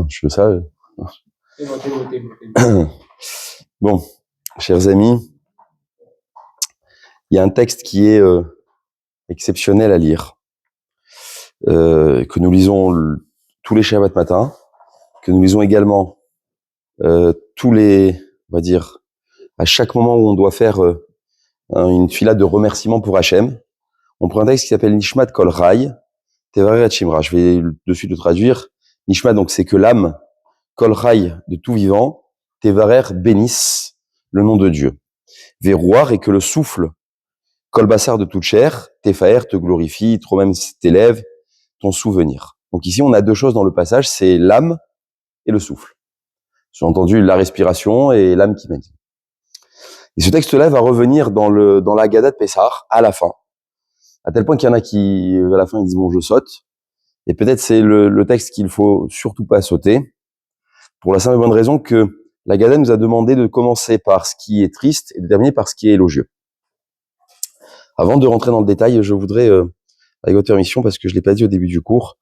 Je le savais. Bon, chers amis, il y a un texte qui est exceptionnel à lire, que nous lisons tous les Shabbat matin, que nous lisons également tous les, on va dire, à chaque moment où on doit faire une filade de remerciements pour Hachem. On prend un texte qui s'appelle Nishmat Kol Rai, Tevarer Shimra. Je vais de suite le traduire. Nishmat, donc c'est que l'âme, Kol Rai, de tout vivant, Tevarer bénisse le nom de Dieu. Verouar, et que le souffle, Kol Bassar, de toute chair, Tefaer, te glorifie, trop même t'élève, ton souvenir. Donc ici, on a deux choses dans le passage, c'est l'âme et le souffle. Sous-entendu, la respiration et l'âme qui mène. Et ce texte-là va revenir dans la Haggadah de Pessah, à la fin. À tel point qu'il y en a qui, à la fin, ils disent, bon, je saute. Et peut-être c'est le texte qu'il faut surtout pas sauter, pour la simple et bonne raison que la Haggadah nous a demandé de commencer par ce qui est triste et de terminer par ce qui est élogieux. Avant de rentrer dans le détail, je voudrais, avec votre permission, parce que je l'ai pas dit au début du cours,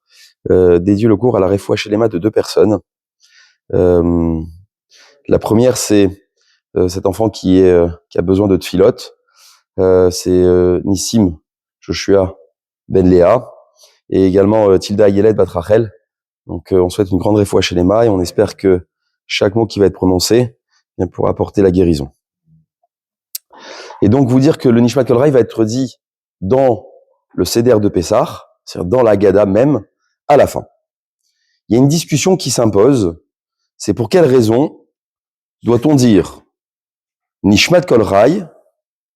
dédier le cours à la Refoua Shelema de deux personnes. La première, c'est cet enfant qui a besoin de tfilote. C'est Nissim Joshua Ben Léa et également Tilda Ayelet Bat Rachel. Donc on souhaite une grande Refoua Shelema et on espère que chaque mot qui va être prononcé pourra apporter la guérison. Et donc vous dire que le Nishmat Kol Rai va être dit dans le Seder de Pessah, c'est-à-dire dans la Haggadah même, à la fin. Il y a une discussion qui s'impose, c'est pour quelle raison doit-on dire Nishmat Kol Rai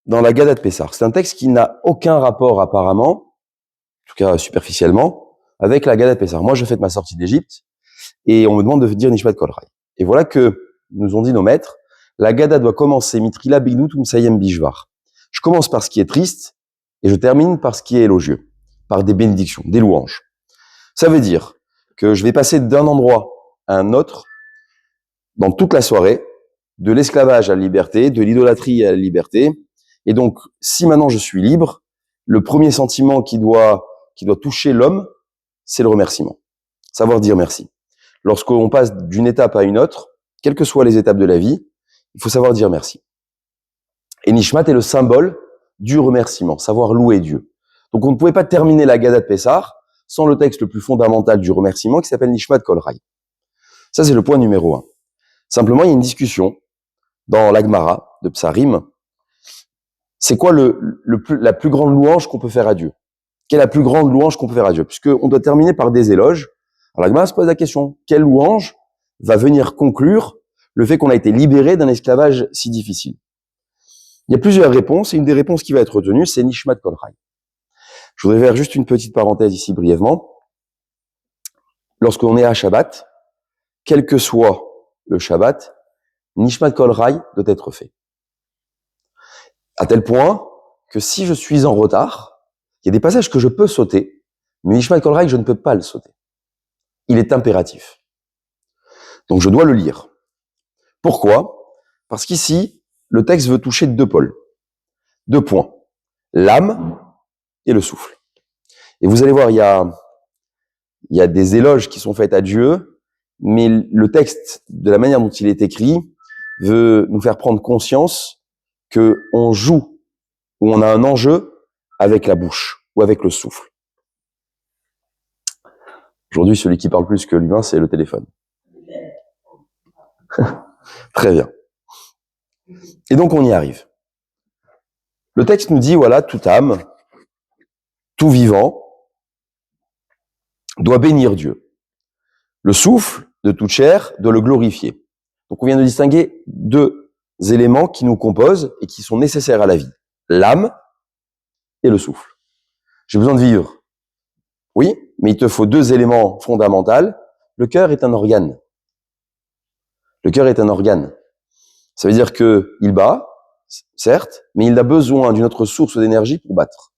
dans la Haggadah de Pessah. C'est un texte qui n'a aucun rapport apparemment, en tout cas superficiellement, avec la Haggadah de Pessah. Moi je fais ma sortie d'Égypte et on me demande de dire Nishmat Kol Rai. Et voilà que nous ont dit nos maîtres, la Haggadah doit commencer Mitrila Bigdut Umsayem Bishvar. Je commence par ce qui est triste et je termine par ce qui est élogieux, par des bénédictions, des louanges. Ça veut dire que je vais passer d'un endroit à un autre dans toute la soirée, de l'esclavage à la liberté, de l'idolâtrie à la liberté. Et donc, si maintenant je suis libre, le premier sentiment qui doit toucher l'homme, c'est le remerciement. Savoir dire merci. Lorsqu'on passe d'une étape à une autre, quelles que soient les étapes de la vie, il faut savoir dire merci. Et Nishmat est le symbole du remerciement, savoir louer Dieu. Donc on ne pouvait pas terminer la Haggadah de Pessah sans le texte le plus fondamental du remerciement qui s'appelle Nishmat Kol Rai. Ça c'est le point numéro 1. Simplement, il y a une discussion dans l'Agmara de Psarim. C'est quoi la plus grande louange qu'on peut faire à Dieu? Quelle est la plus grande louange qu'on peut faire à Dieu? Puisqu'on doit terminer par des éloges. Alors l'Agmara se pose la question, quelle louange va venir conclure le fait qu'on a été libéré d'un esclavage si difficile? Il y a plusieurs réponses, et une des réponses qui va être retenue, c'est Nishmat Kol Rai. Je voudrais faire juste une petite parenthèse ici brièvement. Lorsqu'on est à Shabbat, quel que soit le Shabbat, Nishmat Kol Rai doit être fait. À tel point que si je suis en retard, il y a des passages que je peux sauter, mais Nishmat Kol Rai, je ne peux pas le sauter. Il est impératif. Donc je dois le lire. Pourquoi? Parce qu'ici, le texte veut toucher deux pôles, deux points, l'âme et le souffle. Et vous allez voir, il y a des éloges qui sont faits à Dieu, mais le texte, de la manière dont il est écrit, veut nous faire prendre conscience que on joue, ou on a un enjeu avec la bouche, ou avec le souffle. Aujourd'hui, celui qui parle plus que l'humain, c'est le téléphone. Très bien. Et donc, on y arrive. Le texte nous dit, voilà, toute âme, tout vivant, doit bénir Dieu. Le souffle de toute chair doit le glorifier. Donc, on vient de distinguer deux éléments qui nous composent et qui sont nécessaires à la vie. L'âme et le souffle. J'ai besoin de vivre. Oui, mais il te faut deux éléments fondamentaux. Le cœur est un organe. Le cœur est un organe. Ça veut dire que il bat, certes, mais il a besoin d'une autre source d'énergie pour battre.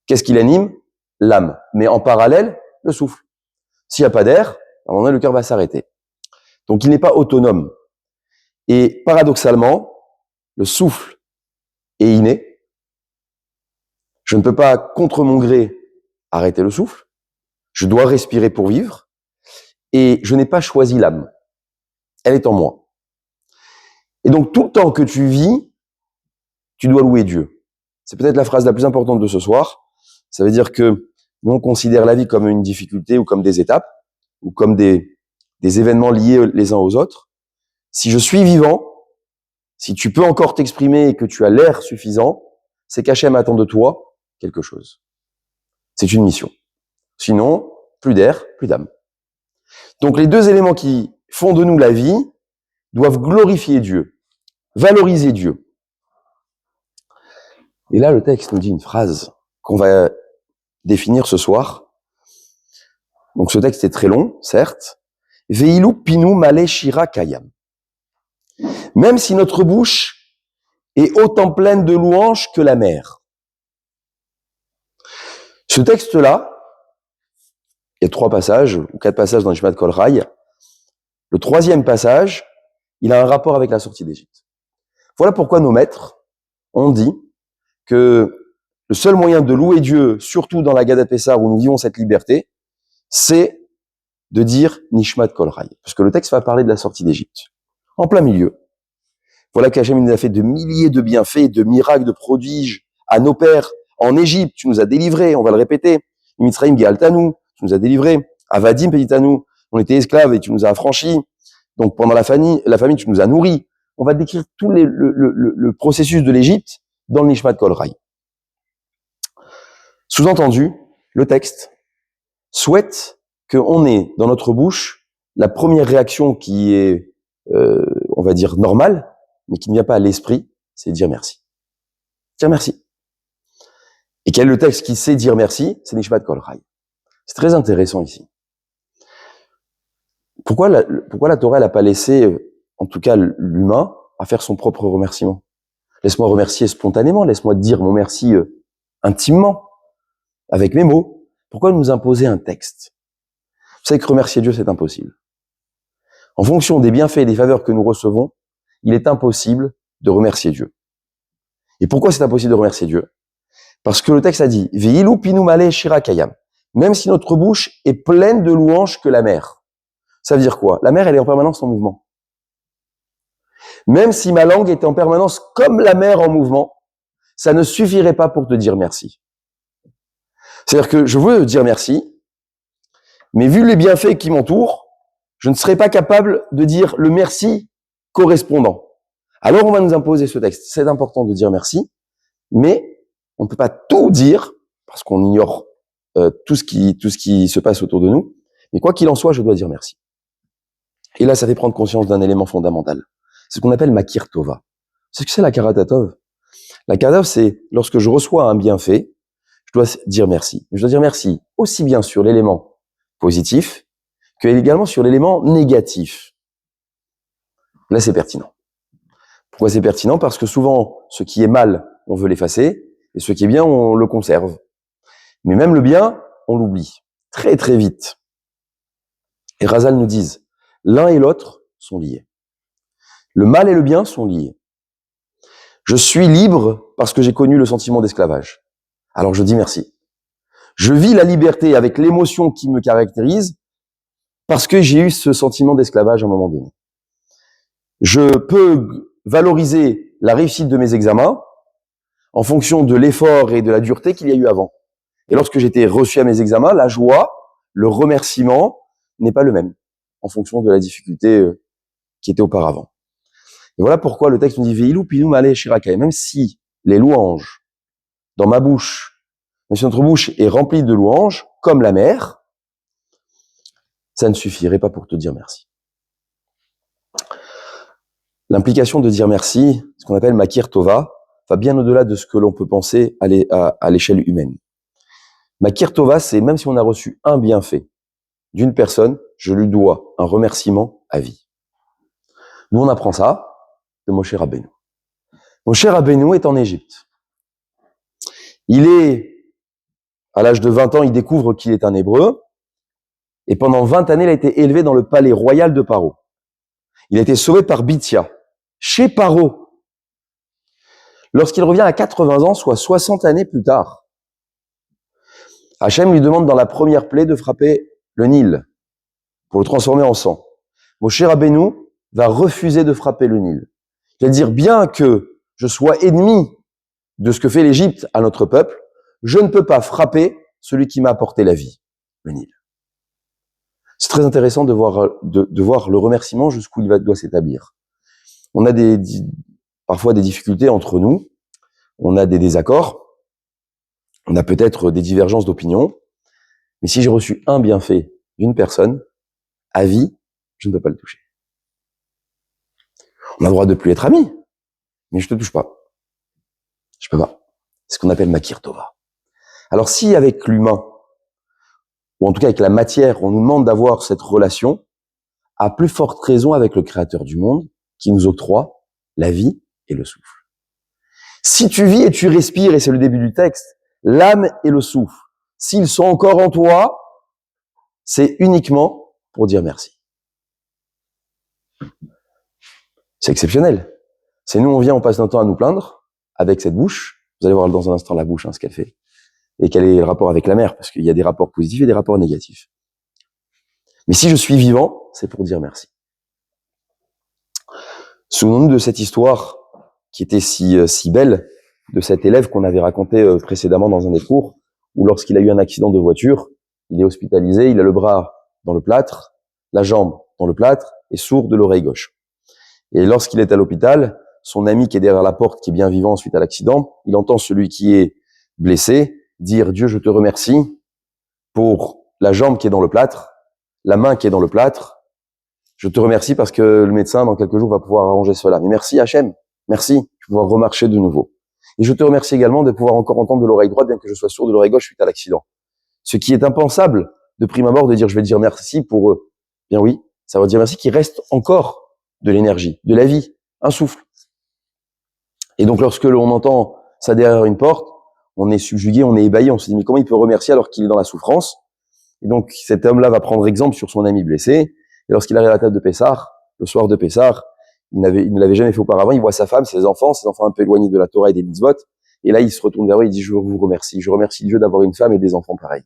Qu'est-ce qui l'anime? L'âme. Mais en parallèle, le souffle. S'il n'y a pas d'air, à un moment donné, le cœur va s'arrêter. Donc, il n'est pas autonome. Et paradoxalement, le souffle est inné. Je ne peux pas, contre mon gré, arrêter le souffle. Je dois respirer pour vivre. et je n'ai pas choisi l'âme. Elle est en moi. Et donc, tout le temps que tu vis, tu dois louer Dieu. C'est peut-être la phrase la plus importante de ce soir. Ça veut dire que nous, on considère la vie comme une difficulté ou comme des étapes ou comme des événements liés les uns aux autres. Si je suis vivant, si tu peux encore t'exprimer et que tu as l'air suffisant, c'est qu'Hachem attend de toi quelque chose. C'est une mission. Sinon, plus d'air, plus d'âme. Donc les deux éléments qui font de nous la vie doivent glorifier Dieu, valoriser Dieu. Et là, le texte nous dit une phrase qu'on va définir ce soir. Donc ce texte est très long, certes. Veilu pinu male shira kayam. Même si notre bouche est autant pleine de louanges que la mer. Ce texte-là, il y a 3 passages, ou 4 passages dans Nishmat Kol Rai. Le 3e passage, il a un rapport avec la sortie d'Égypte. Voilà pourquoi nos maîtres ont dit que le seul moyen de louer Dieu, surtout dans la Gadat Pessar où nous vivons cette liberté, c'est de dire Nishmat Kol Rai. Parce que le texte va parler de la sortie d'Égypte. En plein milieu. Voilà qu'Hachem nous a fait de milliers de bienfaits, de miracles, de prodiges à nos pères en Égypte. Tu nous as délivrés, on va le répéter. Mitzrayim Gealtanu, tu nous as délivrés. Avadim Petitanu, on était esclaves et tu nous as affranchis. Donc pendant la famine, tu nous as nourris. On va décrire tout le processus de l'Égypte dans le Nishmat Kol Rai. Sous-entendu, le texte souhaite qu'on ait dans notre bouche la première réaction qui est, on va dire, normale, mais qui ne vient pas à l'esprit, c'est dire merci. Dire merci. Et quel est le texte qui sait dire merci? C'est Nishmat Kol Rai. C'est très intéressant ici. Pourquoi la Torah n'a pas laissé, en tout cas l'humain, à faire son propre remerciement? Laisse-moi remercier spontanément, laisse-moi dire mon merci intimement, avec mes mots. Pourquoi nous imposer un texte? Vous savez que remercier Dieu, c'est impossible. En fonction des bienfaits et des faveurs que nous recevons, il est impossible de remercier Dieu. Et pourquoi c'est impossible de remercier Dieu? Parce que le texte a dit « Veilu pinu male shira kayam » même si notre bouche est pleine de louanges que la mer. Ça veut dire quoi? La mer, elle est en permanence en mouvement. Même si ma langue était en permanence comme la mer en mouvement, ça ne suffirait pas pour te dire merci. C'est-à-dire que je veux dire merci, mais vu les bienfaits qui m'entourent, je ne serais pas capable de dire le merci correspondant. Alors on va nous imposer ce texte. C'est important de dire merci, mais on ne peut pas tout dire parce qu'on ignore tout ce qui se passe autour de nous. Mais quoi qu'il en soit, je dois dire merci. Et là, ça fait prendre conscience d'un élément fondamental. C'est ce qu'on appelle Makir Tova. C'est ce que c'est la Karatatov. La Karatatov, c'est lorsque je reçois un bienfait, je dois dire merci. Je dois dire merci aussi bien sur l'élément positif que également sur l'élément négatif. Là, c'est pertinent. Pourquoi c'est pertinent? Parce que souvent, ce qui est mal, on veut l'effacer, et ce qui est bien, on le conserve. Mais même le bien, on l'oublie. Très, très vite. Et Razal nous disent, l'un et l'autre sont liés. Le mal et le bien sont liés. Je suis libre parce que j'ai connu le sentiment d'esclavage. Alors je dis merci. Je vis la liberté avec l'émotion qui me caractérise parce que j'ai eu ce sentiment d'esclavage à un moment donné. Je peux valoriser la réussite de mes examens en fonction de l'effort et de la dureté qu'il y a eu avant. Et lorsque j'étais reçu à mes examens, la joie, le remerciement n'est pas le même en fonction de la difficulté qui était auparavant. Et voilà pourquoi le texte nous dit Veilu pinu male shira kayam. Même si les louanges dans ma bouche, même si notre bouche est remplie de louanges, comme la mer, ça ne suffirait pas pour te dire merci. L'implication de dire merci, ce qu'on appelle Makir Tova, va bien au-delà de ce que l'on peut penser à l'échelle humaine. Makir Tova, c'est même si on a reçu un bienfait d'une personne, je lui dois un remerciement à vie. Nous, on apprend ça de Moshe Rabbeinu. Moshe Rabbeinu est en Égypte. Il est, à l'âge de 20 ans, il découvre qu'il est un Hébreu, et pendant 20 années, il a été élevé dans le palais royal de Paro. Il a été sauvé par Bithia, chez Paro. Lorsqu'il revient à 80 ans, soit 60 années plus tard, Hachem lui demande dans la première plaie de frapper le Nil, pour le transformer en sang. Moshe Rabbeinu va refuser de frapper le Nil. Il va dire, bien que je sois ennemi de ce que fait l'Égypte à notre peuple, je ne peux pas frapper celui qui m'a apporté la vie, le Nil. C'est très intéressant de voir le remerciement jusqu'où doit s'établir. On a parfois des difficultés entre nous, on a des désaccords, on a peut-être des divergences d'opinion, mais si j'ai reçu un bienfait d'une personne, à vie, je ne peux pas le toucher. On a le droit de plus être amis, mais je te touche pas. Je peux pas. C'est ce qu'on appelle Makir Tova. Alors si avec l'humain, ou en tout cas avec la matière, on nous demande d'avoir cette relation, à plus forte raison avec le Créateur du monde, qui nous octroie la vie et le souffle. Si tu vis et tu respires, et c'est le début du texte, l'âme et le souffle, s'ils sont encore en toi, c'est uniquement pour dire merci. C'est exceptionnel. C'est nous, on vient, on passe notre temps à nous plaindre avec cette bouche. Vous allez voir dans un instant la bouche, ce qu'elle fait. Et quel est le rapport avec la mer, parce qu'il y a des rapports positifs et des rapports négatifs. Mais si je suis vivant, c'est pour dire merci. Souvenons-nous de cette histoire qui était si belle, de cet élève qu'on avait raconté précédemment dans un des cours, où lorsqu'il a eu un accident de voiture, il est hospitalisé, il a le bras dans le plâtre, la jambe dans le plâtre et sourd de l'oreille gauche. Et lorsqu'il est à l'hôpital, son ami qui est derrière la porte, qui est bien vivant suite à l'accident, il entend celui qui est blessé dire « Dieu, je te remercie pour la jambe qui est dans le plâtre, la main qui est dans le plâtre. Je te remercie parce que le médecin, dans quelques jours, va pouvoir arranger cela. Mais merci Hachem, merci, je vais pouvoir remarcher de nouveau. Et je te remercie également de pouvoir encore entendre de l'oreille droite, bien que je sois sourd de l'oreille gauche suite à l'accident. » Ce qui est impensable de prime abord de dire « je vais dire merci pour eux ». Bien oui, ça veut dire merci qu'il reste encore de l'énergie, de la vie, un souffle. Et donc lorsque l'on entend ça derrière une porte, on est subjugué, on est ébahi, on se dit mais comment il peut remercier alors qu'il est dans la souffrance? Et donc cet homme-là va prendre exemple sur son ami blessé, et lorsqu'il arrive à la table de Pessah, le soir de Pessah, il ne l'avait jamais fait auparavant, il voit sa femme, ses enfants un peu éloignés de la Torah et des mitzvot, et là il se retourne vers eux, il dit je vous remercie, je remercie Dieu d'avoir une femme et des enfants pareils.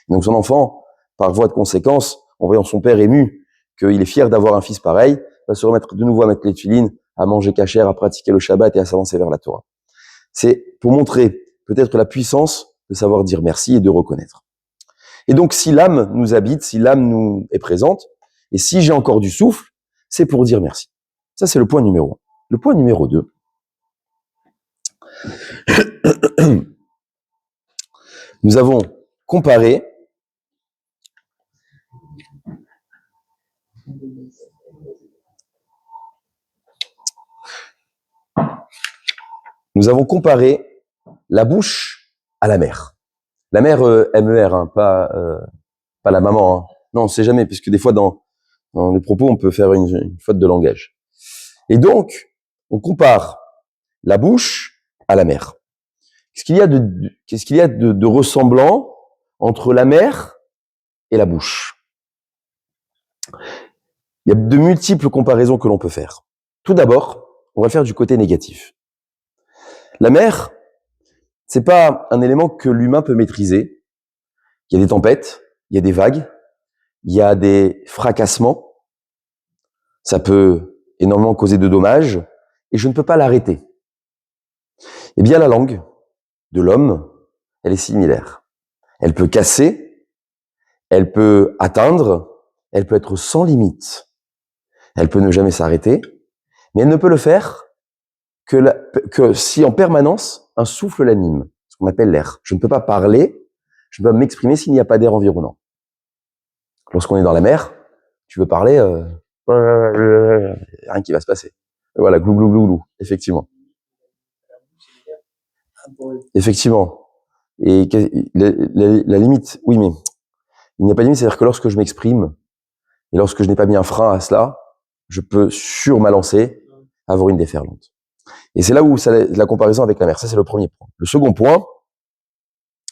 Et donc son enfant, par voie de conséquence, en voyant son père ému, qu'il est fier d'avoir un fils pareil, va se remettre de nouveau à mettre les tefilines, à manger kasher, à pratiquer le Shabbat et à s'avancer vers la Torah. C'est pour montrer peut-être la puissance de savoir dire merci et de reconnaître. Et donc si l'âme nous habite, si l'âme nous est présente, et si j'ai encore du souffle, c'est pour dire merci. Ça c'est le point numéro 1. Le point numéro 2. Nous avons comparé la bouche à la mer. La mer, M-E-R, hein, pas la maman. Hein. Non, on ne sait jamais, puisque des fois dans les propos, on peut faire une faute de langage. Et donc, on compare la bouche à la mer. Qu'est-ce qu'il y a de ressemblant entre la mer et la bouche? Il y a de multiples comparaisons que l'on peut faire. Tout d'abord, on va faire du côté négatif. La mer, c'est pas un élément que l'humain peut maîtriser. Il y a des tempêtes, il y a des vagues, il y a des fracassements. Ça peut énormément causer de dommages et je ne peux pas l'arrêter. Eh bien, la langue de l'homme, elle est similaire. Elle peut casser, elle peut atteindre, elle peut être sans limite. Elle peut ne jamais s'arrêter, mais elle ne peut le faire que si en permanence un souffle l'anime, ce qu'on appelle l'air. Je ne peux pas parler, je ne peux pas m'exprimer s'il n'y a pas d'air environnant. Lorsqu'on est dans la mer, tu veux parler, rien qui va se passer. Voilà, glou glou glou glou, effectivement. Effectivement. Et la limite, oui, mais il n'y a pas de limite, c'est-à-dire que lorsque je m'exprime et lorsque je n'ai pas mis un frein à cela, je peux sur ma lancée avoir une déferlante. Et c'est là où la comparaison avec la mer. Ça, c'est le premier point. Le second point,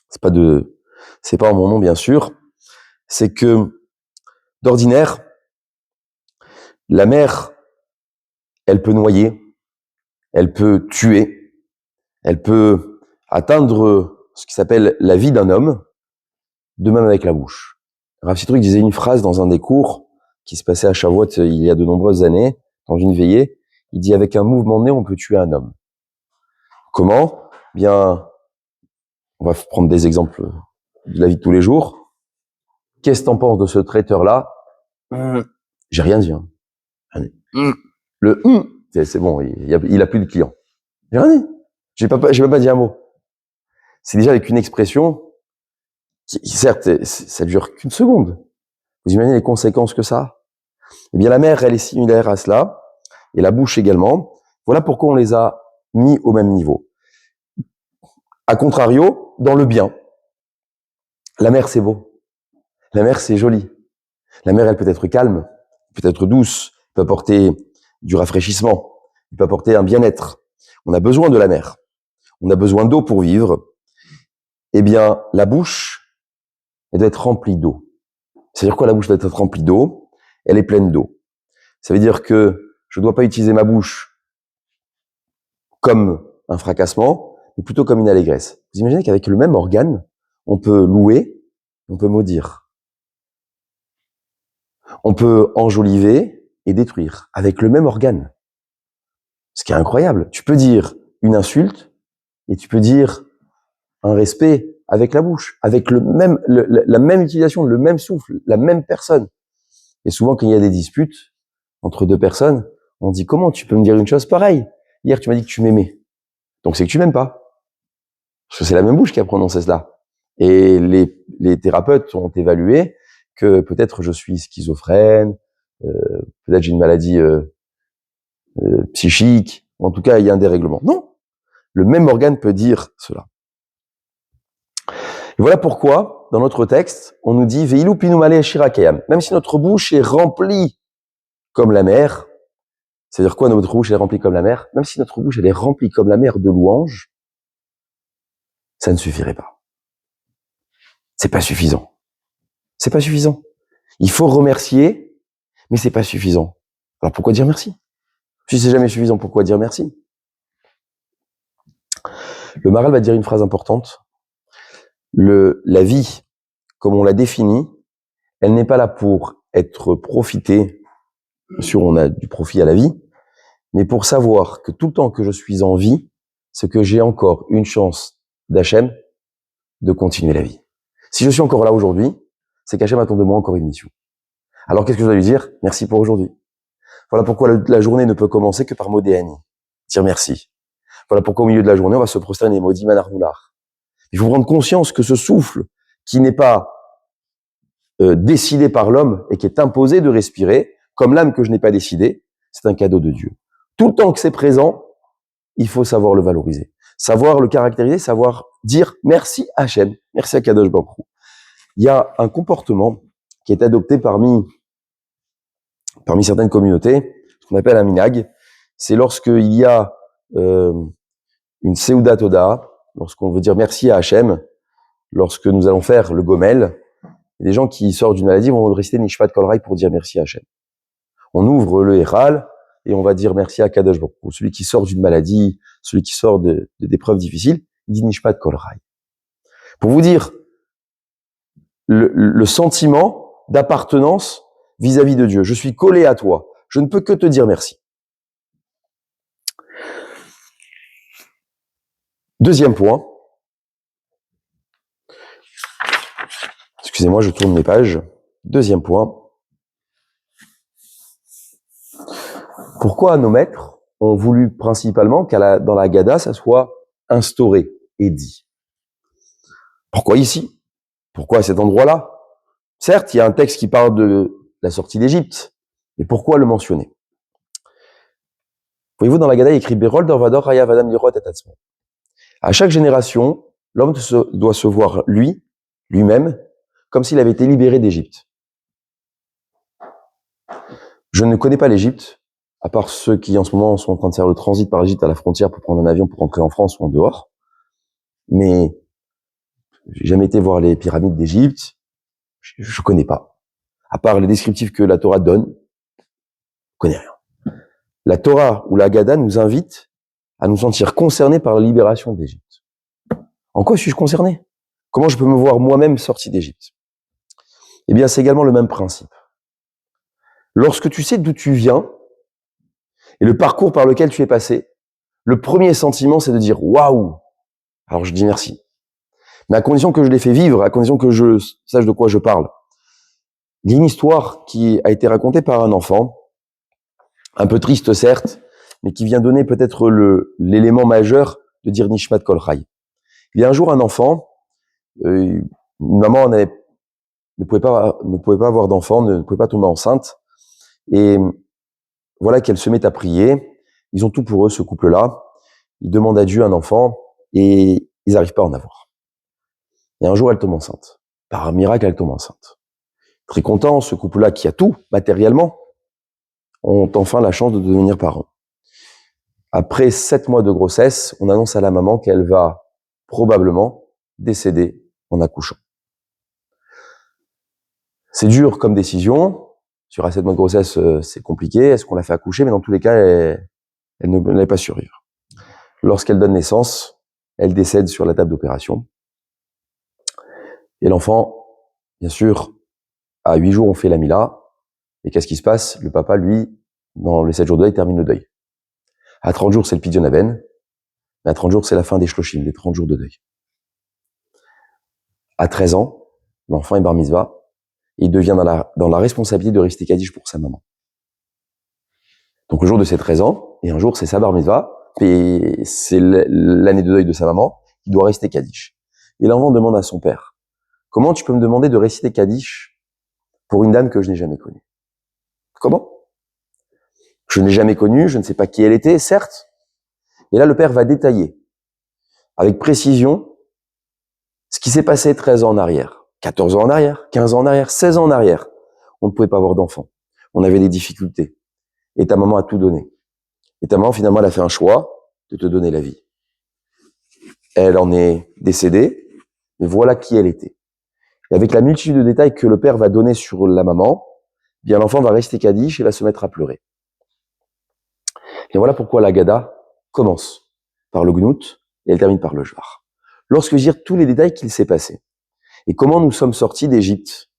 c'est pas en mon nom, bien sûr, c'est que, d'ordinaire, la mer, elle peut noyer, elle peut tuer, elle peut atteindre ce qui s'appelle la vie d'un homme, de même avec la bouche. Rav Citruc disait une phrase dans un des cours qui se passait à Shavuot il y a de nombreuses années, dans une veillée. Il dit, avec un mouvement de nez, on peut tuer un homme. Comment? Bien, on va prendre des exemples de la vie de tous les jours. Qu'est-ce que t'en penses de ce traiteur-là? J'ai rien dit. Hein. Le c'est bon, il a plus de clients. J'ai rien dit. J'ai même pas dit un mot. C'est déjà avec une expression qui, certes, ça dure qu'une seconde. Vous imaginez les conséquences que ça a? Eh bien, la mer, elle est similaire à cela, et la bouche également. Voilà pourquoi on les a mis au même niveau. A contrario, dans le bien, la mer, c'est beau. La mer, c'est joli. La mer, elle peut être calme, peut être douce, peut apporter du rafraîchissement, peut apporter un bien-être. On a besoin de la mer. On a besoin d'eau pour vivre. Eh bien, la bouche, elle doit être remplie d'eau. C'est-à-dire quoi, la bouche doit être remplie d'eau? Elle est pleine d'eau. Ça veut dire que je ne dois pas utiliser ma bouche comme un fracassement, mais plutôt comme une allégresse. Vous imaginez qu'avec le même organe, on peut louer, on peut maudire. On peut enjoliver et détruire avec le même organe. Ce qui est incroyable. Tu peux dire une insulte et tu peux dire un respect avec la bouche, avec la même utilisation, le même souffle, la même personne. Et souvent, quand il y a des disputes entre deux personnes, on dit, comment tu peux me dire une chose pareille? Hier, tu m'as dit que tu m'aimais. Donc, c'est que tu m'aimes pas. Parce que c'est la même bouche qui a prononcé cela. Et les thérapeutes ont évalué que peut-être je suis schizophrène, peut-être j'ai une maladie psychique, en tout cas, il y a un dérèglement. Non, le même organe peut dire cela. Et voilà pourquoi, dans notre texte, on nous dit « Veilu pinu male shirakayam ». Même si notre bouche est remplie comme la mer, c'est-à-dire quoi, notre bouche est remplie comme la mer? Même si notre bouche elle est remplie comme la mer de louanges, ça ne suffirait pas. C'est pas suffisant. C'est pas suffisant. Il faut remercier, mais c'est pas suffisant. Alors pourquoi dire merci? Si c'est jamais suffisant, pourquoi dire merci? Le Maharal va dire une phrase importante. La vie, comme on l'a définie, elle n'est pas là pour être profitée. Bien sûr, on a du profit à la vie, mais pour savoir que tout le temps que je suis en vie, c'est que j'ai encore une chance d'Hachem de continuer la vie. Si je suis encore là aujourd'hui, c'est qu'Hachem attend de moi encore une mission. Alors qu'est-ce que je dois lui dire? Merci pour aujourd'hui. Voilà pourquoi la journée ne peut commencer que par Modéani. Dire merci. Voilà pourquoi au milieu de la journée, on va se prosterner Maudit Manarvoular. Il faut prendre conscience que ce souffle qui n'est pas décidé par l'homme et qui est imposé de respirer, comme l'âme que je n'ai pas décidé, c'est un cadeau de Dieu. Tout le temps que c'est présent, il faut savoir le valoriser, savoir le caractériser, savoir dire merci à Hachem, merci à Kadosh Baruch Hu. Il y a un comportement qui est adopté parmi certaines communautés, ce qu'on appelle un minag, c'est lorsqu'il y a une Seudat Toda, lorsqu'on veut dire merci à Hachem, lorsque nous allons faire le Gomel, des gens qui sortent d'une maladie vont réciter Nishpat Kol Rai pour dire merci à Hachem. On ouvre le Héral et on va dire merci à Kadosh Baruch Hu. Celui qui sort d'une maladie, celui qui sort d'épreuves difficiles, il dit Nishpat Kol Rai. Pour vous dire le sentiment d'appartenance vis-à-vis de Dieu. Je suis collé à toi. Je ne peux que te dire merci. Deuxième point. Excusez-moi, je tourne mes pages. Deuxième point. Pourquoi nos maîtres ont voulu principalement dans la Haggadah, ça soit instauré et dit? Pourquoi ici? Pourquoi à cet endroit-là? Certes, il y a un texte qui parle de la sortie d'Égypte, mais pourquoi le mentionner? Voyez-vous, dans la Haggadah, il écrit Berol Dorvador Raya Vadam Lirot et Atzmo. À chaque génération, l'homme doit se voir lui-même, comme s'il avait été libéré d'Égypte. Je ne connais pas l'Égypte, à part ceux qui en ce moment sont en train de faire le transit par l'Égypte à la frontière pour prendre un avion pour rentrer en France ou en dehors. Mais j'ai jamais été voir les pyramides d'Égypte, je connais pas. À part les descriptifs que la Torah donne, je connais rien. La Torah ou la Haggadah nous invite à nous sentir concernés par la libération d'Égypte. En quoi suis-je concerné? Comment je peux me voir moi-même sorti d'Égypte? Eh bien, c'est également le même principe. Lorsque tu sais d'où tu viens et le parcours par lequel tu es passé, le premier sentiment, c'est de dire « Waouh !» Alors je dis merci. Mais à condition que je l'ai fait vivre, à condition que je sache de quoi je parle. Il y a une histoire qui a été racontée par un enfant, un peu triste certes, mais qui vient donner peut-être l'élément majeur de dire Nishmat Kol Chai. Il y a un jour un enfant, une maman ne pouvait pas avoir d'enfant, ne pouvait pas tomber enceinte, et voilà qu'elle se met à prier. Ils ont tout pour eux, ce couple-là. Ils demandent à Dieu un enfant, et ils n'arrivent pas à en avoir. Et un jour, elle tombe enceinte. Par un miracle, elle tombe enceinte. Très content, ce couple-là qui a tout, matériellement, ont enfin la chance de devenir parents. Après 7 mois de grossesse, on annonce à la maman qu'elle va probablement décéder en accouchant. C'est dur comme décision. Sur 7 mois de grossesse, c'est compliqué. Est-ce qu'on l'a fait accoucher? Mais dans tous les cas, elle ne l'avait pas survivre. Lorsqu'elle donne naissance, elle décède sur la table d'opération. Et l'enfant, bien sûr, à 8 jours, on fait la Mila. Et qu'est-ce qui se passe? Le papa, lui, dans les 7 jours de deuil, termine le deuil. À 30 jours, c'est le Pidyon Aben. Mais à 30 jours, c'est la fin des Shloshim, des 30 jours de deuil. À 13 ans, l'enfant est bar mitzvah. Et il devient dans la responsabilité de rester Kaddish pour sa maman. Donc le jour de ses 13 ans, et un jour c'est sa bar mitzvah, et c'est l'année de deuil de sa maman, il doit rester Kaddish. Et l'enfant demande à son père, comment tu peux me demander de réciter Kaddish pour une dame que je n'ai jamais connue? Comment? Je ne l'ai jamais connue, je ne sais pas qui elle était, certes. Et là le père va détailler, avec précision, ce qui s'est passé 13 ans en arrière, 14 ans en arrière, 15 ans en arrière, 16 ans en arrière. On ne pouvait pas avoir d'enfant. On avait des difficultés. Et ta maman a tout donné. Et ta maman, finalement, elle a fait un choix de te donner la vie. Elle en est décédée, mais voilà qui elle était. Et avec la multitude de détails que le père va donner sur la maman, bien l'enfant va rester Kaddish et va se mettre à pleurer. Et voilà pourquoi la Gada commence par le Gnout et elle termine par le Jvar. Lorsque je dis tous les détails qu'il s'est passé et comment nous sommes sortis d'Égypte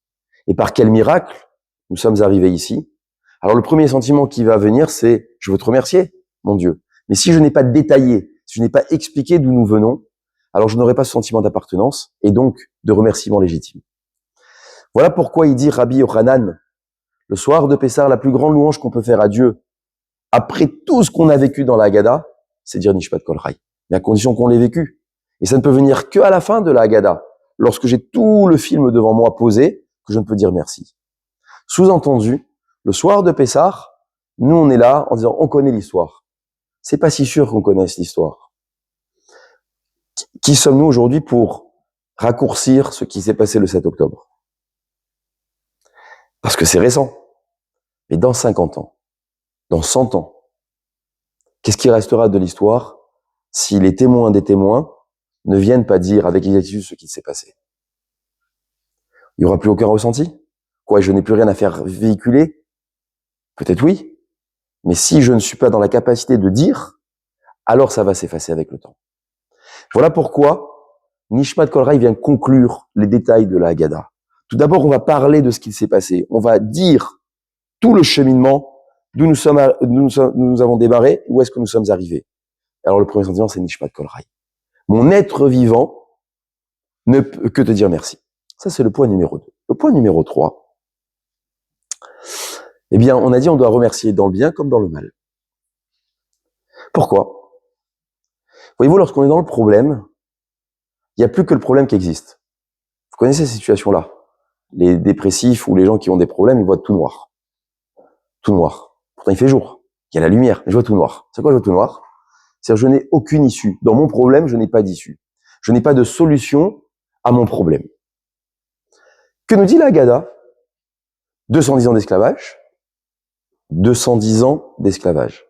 et par quel miracle nous sommes arrivés ici, alors le premier sentiment qui va venir, c'est « je veux te remercier, mon Dieu ». Mais si je n'ai pas détaillé, si je n'ai pas expliqué d'où nous venons, alors je n'aurai pas ce sentiment d'appartenance et donc de remerciement légitime. Voilà pourquoi il dit Rabbi Yochanan, le soir de Pessah, la plus grande louange qu'on peut faire à Dieu, après tout ce qu'on a vécu dans la Haggadah, c'est dire Nishmat Kol Chai, mais à condition qu'on l'ait vécu. Et ça ne peut venir que à la fin de la Haggadah, lorsque j'ai tout le film devant moi posé, que je ne peux dire merci. Sous-entendu, le soir de Pessah, nous on est là en disant on connaît l'histoire. C'est pas si sûr qu'on connaisse l'histoire. Qui sommes-nous aujourd'hui pour raccourcir ce qui s'est passé le 7 octobre? Parce que c'est récent. Mais dans 50 ans, dans 100 ans, qu'est-ce qui restera de l'histoire si les témoins des témoins ne viennent pas dire avec exactitude ce qui s'est passé? Il n'y aura plus aucun ressenti? Quoi, je n'ai plus rien à faire véhiculer? Peut-être oui. Mais si je ne suis pas dans la capacité de dire, alors ça va s'effacer avec le temps. Voilà pourquoi Nishmat Kol Chai vient conclure les détails de la Haggadah. Tout d'abord, on va parler de ce qui s'est passé. On va dire tout le cheminement d'où nous avons démarré, où est-ce que nous sommes arrivés. Alors le premier sentiment, c'est Nishmat Kol Chai. Mon être vivant ne peut que te dire merci. Ça, c'est le point numéro 2. Le point numéro 3, eh bien, on a dit on doit remercier dans le bien comme dans le mal. Pourquoi? Voyez-vous, lorsqu'on est dans le problème, il n'y a plus que le problème qui existe. Vous connaissez ces situations-là. Les dépressifs ou les gens qui ont des problèmes, ils voient tout noir. Tout noir. Pourtant, il fait jour. Il y a la lumière, mais je vois tout noir. C'est quoi, je vois tout noir? C'est-à-dire, je n'ai aucune issue. Dans mon problème, je n'ai pas d'issue. Je n'ai pas de solution à mon problème. Que nous dit la Haggadah? 210 ans d'esclavage. 210 ans d'esclavage.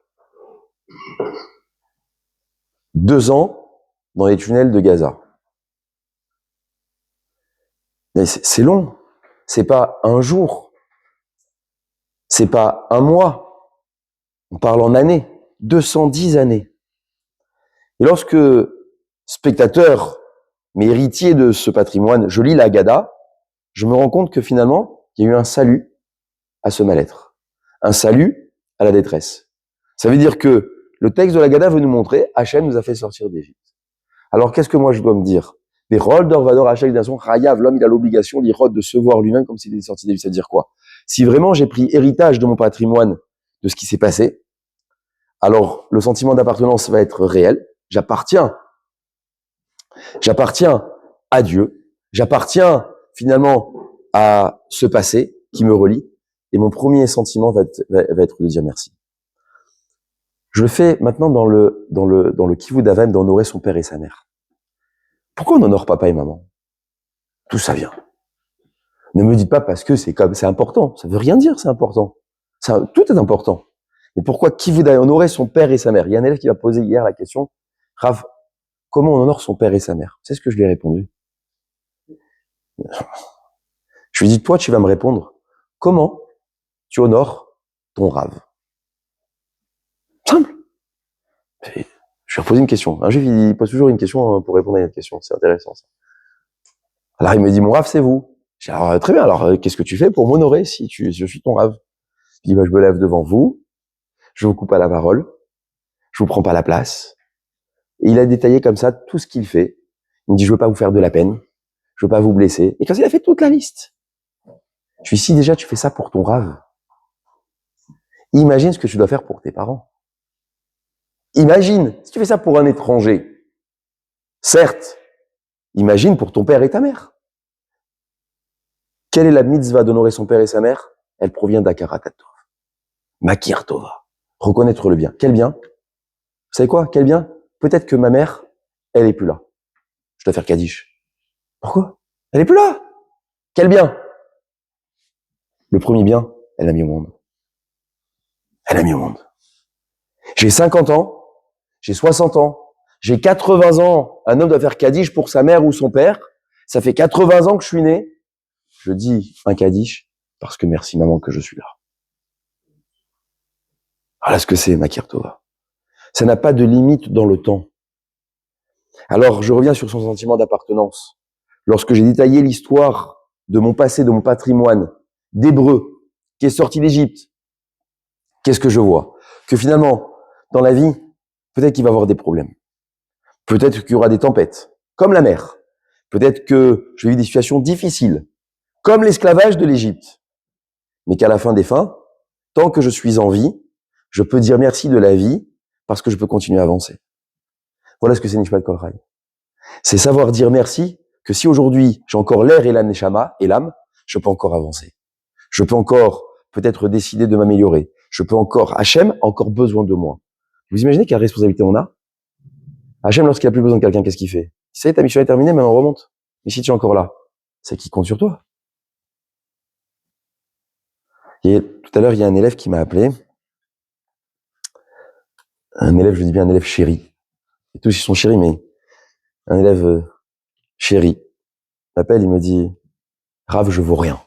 2 ans dans les tunnels de Gaza. Mais c'est long. C'est pas un jour. C'est pas un mois. On parle en années. 210 années. Et lorsque, spectateur, mais héritier de ce patrimoine, je lis la Haggadah, je me rends compte que finalement, il y a eu un salut à ce mal-être. un salut à la détresse. Ça veut dire que le texte de la Gada veut nous montrer, Hachem nous a fait sortir d'Égypte. Alors qu'est-ce que moi je dois me dire? L'homme il a l'obligation de se voir lui-même comme s'il était sorti d'Égypte. Ça veut dire quoi? Si vraiment j'ai pris héritage de mon patrimoine, de ce qui s'est passé, alors le sentiment d'appartenance va être réel. J'appartiens à Dieu. J'appartiens finalement à ce passé qui me relie. Et mon premier sentiment va être de dire merci. Je le fais maintenant dans le Kivud Avim d'honorer son père et sa mère. Pourquoi on honore papa et maman? Tout ça vient. Ne me dites pas parce que c'est important. Ça veut rien dire, c'est important. Tout est important. Mais pourquoi Kivud Avim, honorer son père et sa mère? Il y a un élève qui m'a posé hier la question, Rav, comment on honore son père et sa mère? C'est ce que je lui ai répondu. Je lui ai dit, toi, tu vas me répondre, comment tu honores ton Rav? Simple. Je lui ai reposé une question. Un juif, il pose toujours une question pour répondre à une question. C'est intéressant, ça. Alors, il me dit, mon Rav, c'est vous. J'ai dit, alors, très bien. Alors, qu'est-ce que tu fais pour m'honorer si je suis ton Rav? Il dit, je me lève devant vous. Je vous coupe pas la parole. Je vous prends pas la place. Et il a détaillé comme ça tout ce qu'il fait. Il me dit, je veux pas vous faire de la peine. Je veux pas vous blesser. Et quand il a fait toute la liste, je lui ai dit, si déjà tu fais ça pour ton Rav, imagine ce que tu dois faire pour tes parents. Imagine, si tu fais ça pour un étranger, certes, imagine pour ton père et ta mère. Quelle est la mitzvah d'honorer son père et sa mère? Elle provient d'Akarat Tov. Makir Tova. Reconnaître le bien. Quel bien? Vous savez quoi? Quel bien? Peut-être que ma mère, elle est plus là. Je dois faire Kaddish. Pourquoi? Elle est plus là. Quel bien? Le premier bien, elle l'a mis au monde. Elle l'a mis au monde. J'ai 50 ans, j'ai 60 ans, j'ai 80 ans. Un homme doit faire Kaddish pour sa mère ou son père. Ça fait 80 ans que je suis né. Je dis un Kaddish parce que merci maman que je suis là. Voilà ce que c'est Makir Tova. Ça n'a pas de limite dans le temps. Alors, je reviens sur son sentiment d'appartenance. Lorsque j'ai détaillé l'histoire de mon passé, de mon patrimoine, d'Hébreu, qui est sorti d'Égypte, qu'est-ce que je vois? Que finalement, dans la vie, peut-être qu'il va y avoir des problèmes. Peut-être qu'il y aura des tempêtes, comme la mer. Peut-être que je vais vivre des situations difficiles, comme l'esclavage de l'Égypte. Mais qu'à la fin des fins, tant que je suis en vie, je peux dire merci de la vie parce que je peux continuer à avancer. Voilà ce que c'est Nishmat Kol Rai. C'est savoir dire merci que si aujourd'hui j'ai encore l'air et la neshama et l'âme, je peux encore avancer. Je peux encore peut-être décider de m'améliorer. Je peux encore, Hachem a encore besoin de moi. Vous imaginez quelle responsabilité on a? Hachem, lorsqu'il a plus besoin de quelqu'un, qu'est-ce qu'il fait? Ça y est, ta mission est terminée, maintenant on remonte. Mais si tu es encore là, c'est qu'il compte sur toi. Et tout à l'heure, il y a un élève qui m'a appelé. Un élève, je dis bien un élève chéri. Et tous ils sont chéris, mais un élève chéri. Il m'appelle, il me dit, Rav, je vaux rien.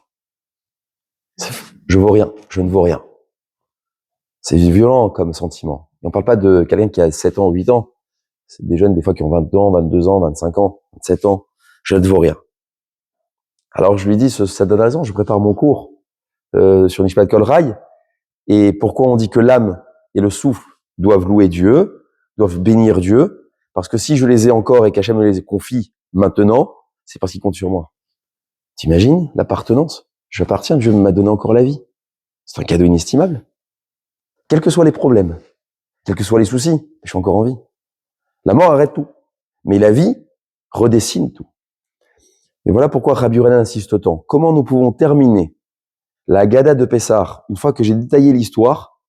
Je vaux rien, je ne vaux rien. C'est violent comme sentiment. Et on parle pas de quelqu'un qui a 7 ans ou 8 ans. C'est des jeunes, des fois, qui ont 20 ans, 22 ans, 25 ans, 27 ans. Je ne vaux rien. Alors, je lui dis, ça donne raison, je prépare mon cours sur Nishmat Kol Rai. Et pourquoi on dit que l'âme et le souffle doivent louer Dieu, doivent bénir Dieu? Parce que si je les ai encore et qu'Hachem me les confie maintenant, c'est parce qu'il compte sur moi. T'imagines l'appartenance? J'appartiens, Dieu m'a donné encore la vie. C'est un cadeau inestimable. Quels que soient les problèmes, quels que soient les soucis, je suis encore en vie. La mort arrête tout. Mais la vie redessine tout. Et voilà pourquoi Rabbi Yochanan insiste autant. Comment nous pouvons terminer la Gada de Pessah une fois que j'ai détaillé l'histoire?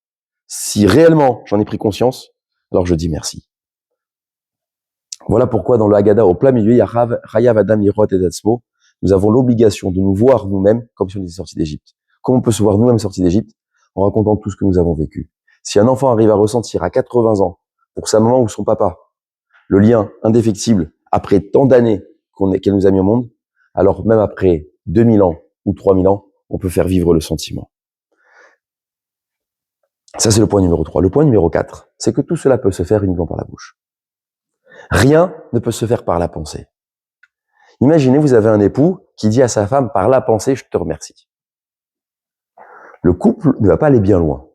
Si réellement j'en ai pris conscience, alors je dis merci. Voilà pourquoi dans le Haggadah, au plein milieu, il y a Chayav Adam Lirot et Atzmo. Nous avons l'obligation de nous voir nous-mêmes comme si on était sortis d'Égypte. Comment on peut se voir nous-mêmes sortis d'Égypte? En racontant tout ce que nous avons vécu. Si un enfant arrive à ressentir à 80 ans, pour sa maman ou son papa, le lien indéfectible après tant d'années qu'elle nous a mis au monde, alors même après 2000 ans ou 3000 ans, on peut faire vivre le sentiment. Ça, c'est le point numéro 3. Le point numéro 4, c'est que tout cela peut se faire uniquement par la bouche. Rien ne peut se faire par la pensée. Imaginez, vous avez un époux qui dit à sa femme par la pensée, je te remercie. le couple ne va pas aller bien loin.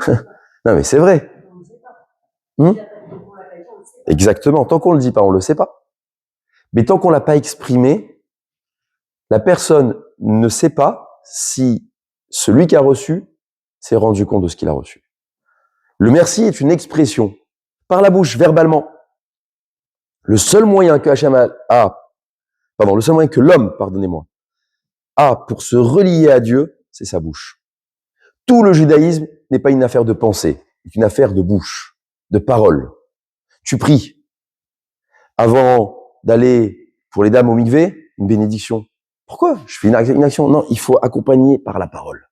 Non mais c'est vrai. Exactement. Tant qu'on le dit pas, on le sait pas. Mais tant qu'on l'a pas exprimé, la personne ne sait pas si celui qui a reçu s'est rendu compte de ce qu'il a reçu. Le merci est une expression par la bouche, verbalement. Le seul moyen que le seul moyen que l'homme, a pour se relier à Dieu, c'est sa bouche. Tout le judaïsme n'est pas une affaire de pensée, c'est une affaire de bouche, de parole. Tu pries. Avant d'aller pour les dames au mikvé, une bénédiction. Pourquoi? Je fais une action. Non, il faut accompagner par la parole.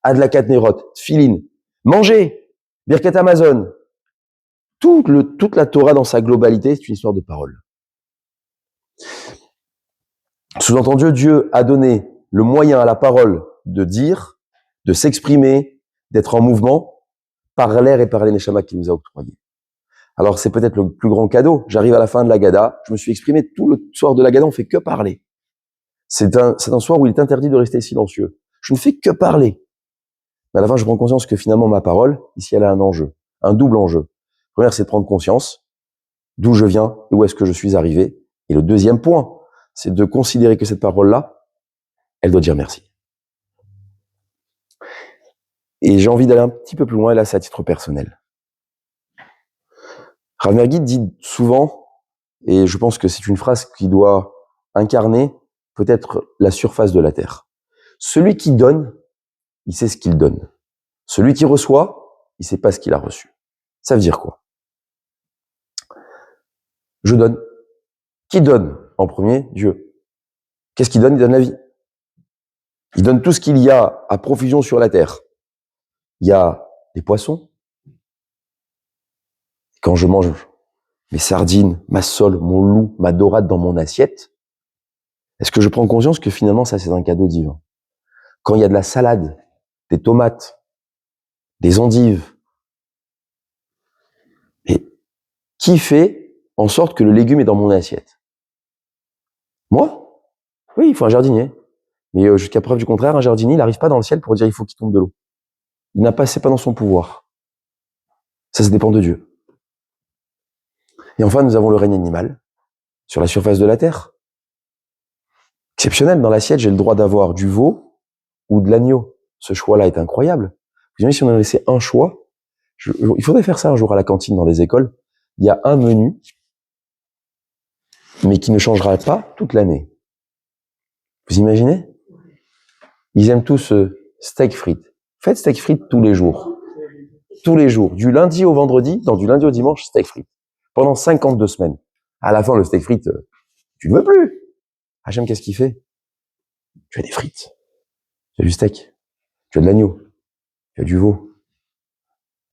Adlakat Nerot, Tfilin, manger, Birkat Amazon. Toute la Torah dans sa globalité, c'est une histoire de parole. Sous-entendu, Dieu a donné le moyen à la parole de dire, de s'exprimer, d'être en mouvement par l'air et par les neshama qu'il nous a octroyés. Alors c'est peut-être le plus grand cadeau. J'arrive à la fin de la Gada, je me suis exprimé tout le soir de la Gada, on fait que parler. C'est un soir où il est interdit de rester silencieux. Je ne fais que parler. Mais à la fin, je prends conscience que finalement ma parole, ici, elle a un enjeu, un double enjeu. Le premier, c'est de prendre conscience d'où je viens et où est-ce que je suis arrivé. Et le deuxième point, c'est de considérer que cette parole-là, elle doit dire merci. Et j'ai envie d'aller un petit peu plus loin, et là, c'est à titre personnel. Rav Mergid dit souvent, et je pense que c'est une phrase qui doit incarner peut-être la surface de la terre. Celui qui donne, il sait ce qu'il donne. Celui qui reçoit, il sait pas ce qu'il a reçu. Ça veut dire quoi? Je donne. Qui donne en premier? Dieu. Qu'est-ce qu'il donne? Il donne la vie. Il donne tout ce qu'il y a à profusion sur la terre. Il y a des poissons. Quand je mange mes sardines, ma sole, mon loup, ma dorade dans mon assiette, est-ce que je prends conscience que finalement ça c'est un cadeau divin? Quand il y a de la salade, des tomates, des endives, et qui fait en sorte que le légume est dans mon assiette? Moi? Oui, il faut un jardinier. Mais jusqu'à preuve du contraire, un jardinier, il n'arrive pas dans le ciel pour dire il faut qu'il tombe de l'eau. C'est pas dans son pouvoir. Ça dépend de Dieu. Et enfin, nous avons le règne animal sur la surface de la terre. Exceptionnel, dans l'assiette, j'ai le droit d'avoir du veau ou de l'agneau. Ce choix-là est incroyable. Vous imaginez si on avait laissé un choix, il faudrait faire ça un jour à la cantine dans les écoles. Il y a un menu, mais qui ne changera pas toute l'année. Vous imaginez? Ils aiment tous steak frites. Faites steak frites tous les jours. Tous les jours. Du lundi au vendredi, du lundi au dimanche, steak frites. Pendant 52 semaines. À la fin, le steak frites, tu ne veux plus. Hachem, qu'est-ce qu'il fait? Tu as des frites. Tu as du steak. Tu as de l'agneau. Tu as du veau.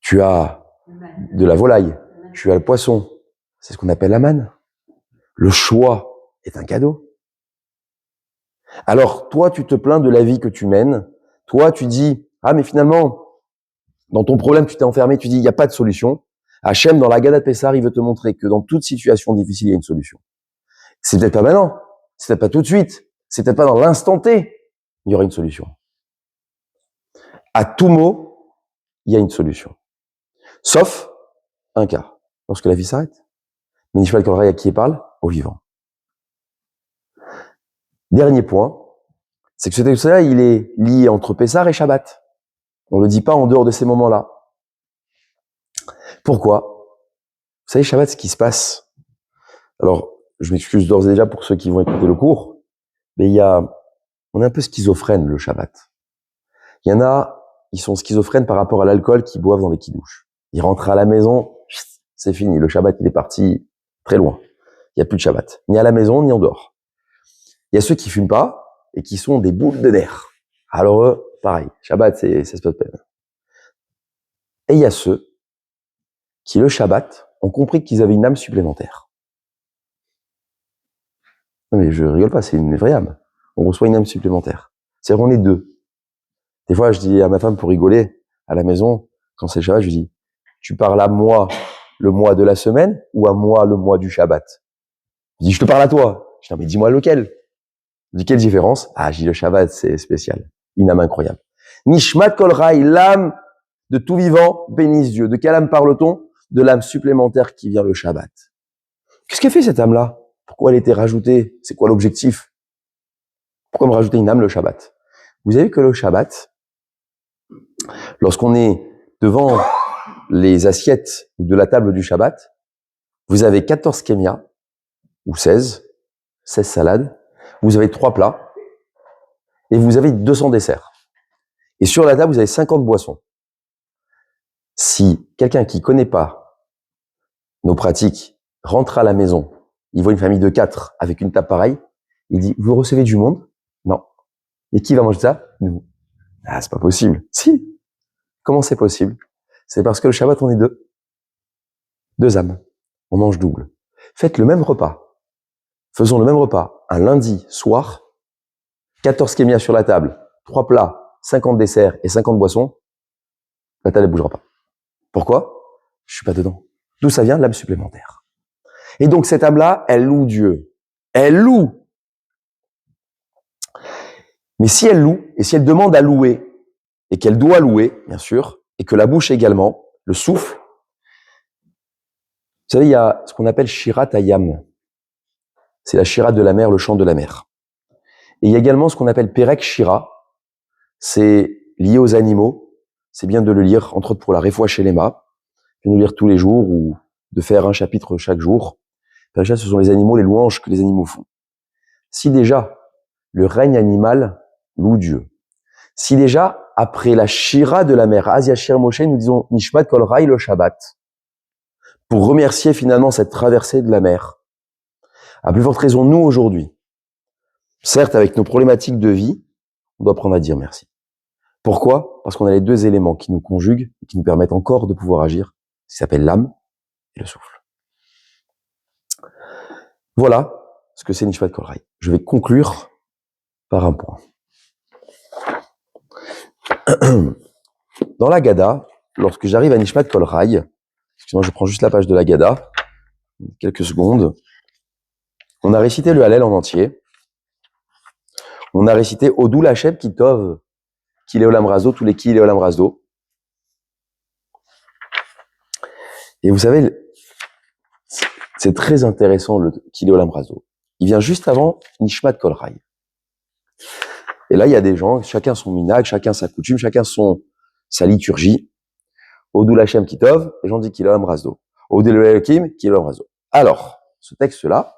Tu as de la volaille. Tu as le poisson. C'est ce qu'on appelle la manne. Le choix est un cadeau. Alors, toi, tu te plains de la vie que tu mènes. Toi, tu dis, mais finalement, dans ton problème, tu t'es enfermé, tu dis, il n'y a pas de solution. Hachem, dans la Gada de Pessar, il veut te montrer que dans toute situation difficile, il y a une solution. C'est peut-être pas maintenant. C'est peut-être pas tout de suite. C'est peut-être pas dans l'instant T. Il y aura une solution. À tout mot, il y a une solution. Sauf un cas. Lorsque la vie s'arrête. Mais Nishmat Koraya, à qui il parle? Au vivant. Dernier point, c'est que ce texte-là, il est lié entre Pessar et Shabbat. On le dit pas en dehors de ces moments-là. Pourquoi? Vous savez, Shabbat, ce qui se passe. Alors, je m'excuse d'ores et déjà pour ceux qui vont écouter le cours, mais on est un peu schizophrène le Shabbat. Il y en a, ils sont schizophrènes par rapport à l'alcool qu'ils boivent dans les kidouches. Ils rentrent à la maison, c'est fini. Le Shabbat, il est parti très loin. Il n'y a plus de Shabbat. Ni à la maison, ni en dehors. Il y a ceux qui fument pas et qui sont des boules de nerfs. Alors eux, pareil. Shabbat, c'est pas de peine. Et il y a ceux qui, le Shabbat, ont compris qu'ils avaient une âme supplémentaire. Non mais je rigole pas, c'est une vraie âme. On reçoit une âme supplémentaire. C'est-à-dire on est deux. Des fois, je dis à ma femme pour rigoler, à la maison, quand c'est le Shabbat, je lui dis, tu parles à moi le mois de la semaine ou à moi le mois du Shabbat? Je dis, je te parle à toi. Je dis, non mais dis-moi lequel. Je dis, quelle différence? Je dis, le Shabbat, c'est spécial. Une âme incroyable. Nishmat kol rai, l'âme de tout vivant, bénisse Dieu. De quelle âme parle-t-on? De l'âme supplémentaire qui vient le Shabbat. Qu'est-ce qu'elle fait cette âme-là? Pourquoi elle a été rajoutée? C'est quoi l'objectif? Pourquoi me rajouter une âme le Shabbat? Vous avez vu que le Shabbat, lorsqu'on est devant les assiettes de la table du Shabbat, vous avez 14 kémias, ou 16 salades, vous avez 3 plats, et vous avez 200 desserts. Et sur la table, vous avez 50 boissons. Si quelqu'un qui connaît pas nos pratiques rentre à la maison, il voit une famille de 4 avec une table pareille, il dit, vous recevez du monde? Non. Et qui va manger ça? Nous. Ah, c'est pas possible. Si. Comment c'est possible? C'est parce que le Shabbat, on est deux âmes. On mange double. Faites le même repas. Faisons le même repas un lundi soir, 14 kémias sur la table, 3 plats, 50 desserts et 50 boissons. La table ne bougera pas. Pourquoi? Je suis pas dedans. D'où ça vient? L'âme supplémentaire. Et donc cette âme-là, elle loue Dieu. Elle loue. Mais si elle loue, et si elle demande à louer, et qu'elle doit louer, bien sûr, et que la bouche également, le souffle, vous savez, il y a ce qu'on appelle Shirat Hayam. C'est la Shirat de la mer, le chant de la mer. Et il y a également ce qu'on appelle Perek Shira. C'est lié aux animaux. C'est bien de le lire, entre autres pour la Refoua Shelema, de le lire tous les jours ou de faire un chapitre chaque jour. Déjà, ce sont les animaux, les louanges que les animaux font. Si déjà, le règne animal loue Dieu. Si déjà, après la Shira de la mer, Asia Shir Moshe, nous disons Nishmat Kol Rai le Shabbat, pour remercier finalement cette traversée de la mer. À plus forte raison, nous aujourd'hui, certes avec nos problématiques de vie, on doit apprendre à dire merci. Pourquoi? Parce qu'on a les deux éléments qui nous conjuguent et qui nous permettent encore de pouvoir agir, ce qui s'appelle l'âme et le souffle. Voilà ce que c'est Nishmat Kol Rai. Je vais conclure par un point. Dans la Gada, lorsque j'arrive à Nishmat Kol Rai, excusez-moi, je prends juste la page de la Gada, quelques secondes, on a récité le Hallel en entier, on a récité Odou Lachem Kitov, Kile Olam Razdo, tous les Kile Olam Razdo. Et vous savez, c'est très intéressant le Kile Olam Razdo. Il vient juste avant Nishmat Kol Rai. Et là, il y a des gens, chacun son minag, chacun sa coutume, chacun sa liturgie. Odou Lachem Kitov, les gens disent Kile Olam Razdo. Odou Elohim, Kile Olam Razdo. Alors, ce texte-là,